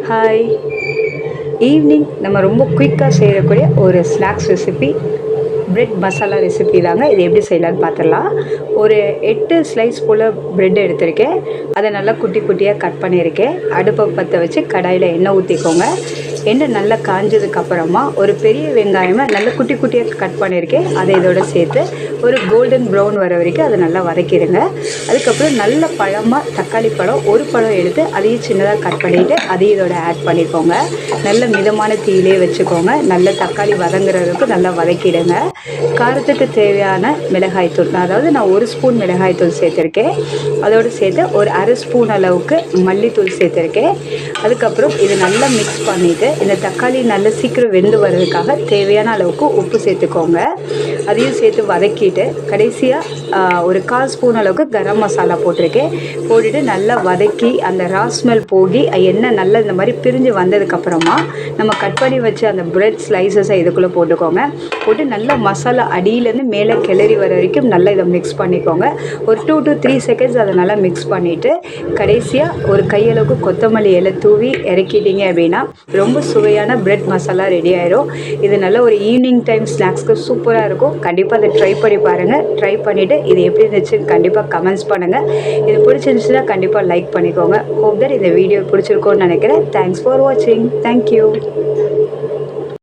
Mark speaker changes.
Speaker 1: Hi. Evening நம்ம ரொம்ப குயிக்காக செய்யக்கூடிய ஒரு snacks recipe, bread masala recipe தாங்க. இது எப்படி செய்யலான்னு பார்த்துடலாம். ஒரு 8 ஸ்லைஸ் போல் பிரெட் எடுத்திருக்கேன். அதை நல்லா குட்டி குட்டியாக கட் பண்ணியிருக்கேன். அடுப்பை பற்ற வச்சு கடாயில் எண்ணெய் ஊற்றிக்கோங்க. எண்ணெய் நல்லா காஞ்சதுக்கப்புறமா ஒரு பெரிய வெங்காயமாக நல்லா குட்டி குட்டியாக கட் பண்ணியிருக்கேன். அதை இதோட சேர்த்து ஒரு கோல்டன் ப்ரௌன் வர வரைக்கும் அதை நல்லா வதக்கிடுங்க. அதுக்கப்புறம் நல்ல பழமாக தக்காளி பழம் ஒரு பழம் எடுத்து அதையும் சின்னதாக கட் பண்ணிவிட்டு அதையும் இதோட ஆட் பண்ணிக்கோங்க. நல்ல மிதமான தீயிலே வச்சுக்கோங்க. நல்ல தக்காளி வதங்குறதுக்கு நல்லா வதக்கிடுங்க. காரத்துக்கு தேவையான மிளகாய்த்தூள், அதாவது நான் 1 ஸ்பூன் மிளகாய்த்தூள் சேர்த்துருக்கேன். அதோடு சேர்த்து ஒரு அரை ஸ்பூன் அளவுக்கு மல்லித்தூள் சேர்த்துருக்கேன். அதுக்கப்புறம் இது நல்லா மிக்ஸ் பண்ணிவிட்டு இந்த தக்காளி நல்லா சீக்கிரம் வெந்து வர்றதுக்காக தேவையான அளவுக்கு உப்பு சேர்த்துக்கோங்க. அதையும் சேர்த்து வதக்கிட்டு கடைசியாக ஒரு 1/4 ஸ்பூன் அளவுக்கு கரம் மசாலா போட்டிருக்கேன். போட்டுட்டு நல்லா வதக்கி அந்த ரா ஸ்மெல் போகி எண்ணெய் நல்லா இந்த மாதிரி பிரிஞ்சு வந்ததுக்கப்புறமா நம்ம கட் பண்ணி வச்சு அந்த பிரெட் ஸ்லைசஸை இதுக்குள்ளே போட்டுக்கோங்க. போட்டு நல்லா மசாலா அடியிலேருந்து மேலே கிளறி வர வரைக்கும் நல்லா இதை மிக்ஸ் பண்ணிக்கோங்க. ஒரு 2 to 3 செகண்ட்ஸ் அதை நல்லா மிக்ஸ் பண்ணிவிட்டு கடைசியாக ஒரு கையளவுக்கு கொத்தமல்லி இலை தூவி இறக்கிட்டீங்க அப்படின்னா ரொம்ப சுவையான பிரெட் மசாலா ரெடி ஆயிடும். இது நல்ல ஒரு ஈவினிங் டைம் ஸ்நாக்ஸ்க்கு சூப்பராக இருக்கும். கண்டிப்பாக அதை ட்ரை பண்ணி பாருங்கள். ட்ரை பண்ணிவிட்டு இது எப்படி இருந்துச்சுன்னு கண்டிப்பாக கமெண்ட்ஸ் பண்ணுங்கள். இது பிடிச்சிருந்துச்சுன்னா கண்டிப்பாக லைக் பண்ணிக்கோங்க. ஹோப் தட் இந்த வீடியோ பிடிச்சிருக்கோன்னு நினைக்கிறேன். தேங்க்ஸ் ஃபார் வாட்சிங். தேங்க்யூ.